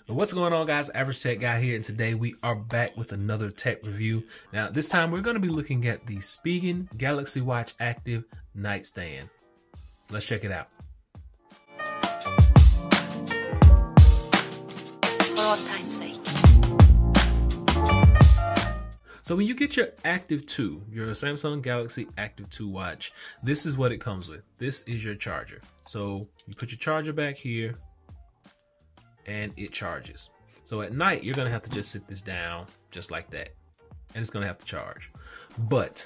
What's going on, guys? Average Tech Guy here, and today we are back with another tech review. Now, this time we're going to be looking at the Spigen Galaxy Watch Active Nightstand. Let's check it out. For old time's sake. So when you get your Active 2, your Samsung Galaxy Active 2 watch, this is what it comes with. This is your charger. So you put your charger back here, and it charges. So at night, you're gonna have to just sit this down just like that, and it's gonna have to charge. But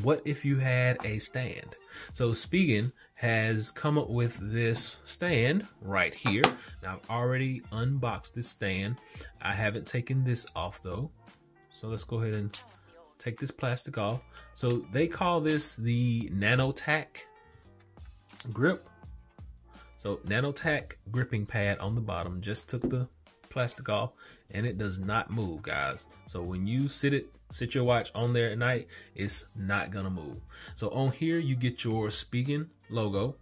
what if you had a stand? So Spigen has come up with this stand right here. Now I've already unboxed this stand. I haven't taken this off though. So let's go ahead and take this plastic off. So they call this the NanoTac grip. So NanoTac gripping pad on the bottom. Just took the plastic off, and it does not move, guys. So when you sit your watch on there at night, it's not gonna move. So on here you get your Spigen logo,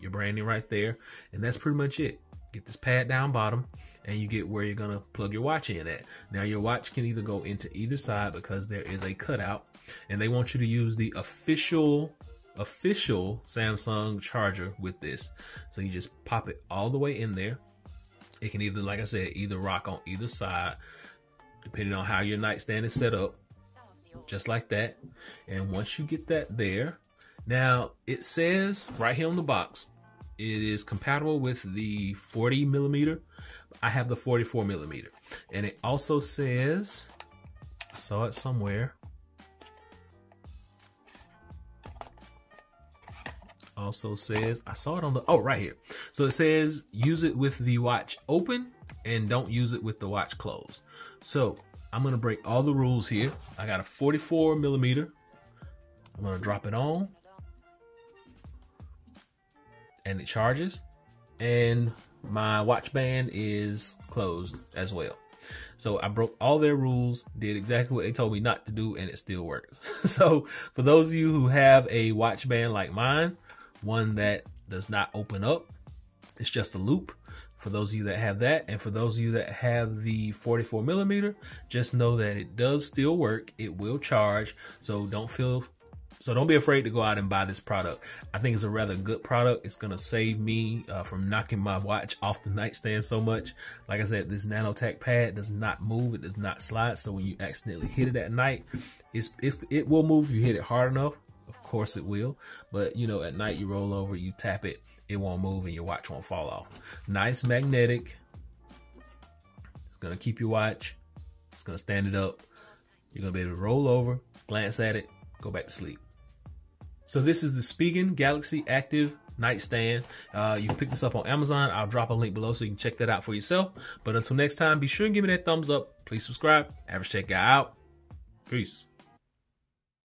your branding right there, and that's pretty much it. Get this pad down bottom, and you get where you're gonna plug your watch in at. Now your watch can either go into either side because there is a cutout, and they want you to use the official Samsung charger with this. So you just pop it all the way in there. It can either, like I said, either rock on either side, depending on how your nightstand is set up, just like that. And once you get that there, now it says right here on the box, it is compatible with the 40 millimeter. I have the 44 millimeter. And it also says, I saw it somewhere, also says, I saw it on the, oh, right here. So it says use it with the watch open and don't use it with the watch closed. So I'm gonna break all the rules here. I got a 44 millimeter. I'm gonna drop it on, and it charges, and my watch band is closed as well. So I broke all their rules, did exactly what they told me not to do, and it still works. So for those of you who have a watch band like mine, one that does not open up, it's just a loop. For those of you that have that, and for those of you that have the 44 millimeter, just know that it does still work. It will charge. So don't be afraid to go out and buy this product. I think it's a rather good product. It's gonna save me from knocking my watch off the nightstand so much. Like I said, this NanoTac pad does not move. It does not slide. So when you accidentally hit it at night, it will move if you hit it hard enough. Of course it will, but you know, at night you roll over, you tap it, it won't move, and your watch won't fall off. Nice magnetic. It's gonna keep your watch. It's gonna stand it up. You're gonna be able to roll over, glance at it, go back to sleep. So this is the Spigen Galaxy Active Nightstand. You can pick this up on Amazon. I'll drop a link below so you can check that out for yourself. But until next time, be sure and give me that thumbs up. Please subscribe. Average Tech Guy out. Peace.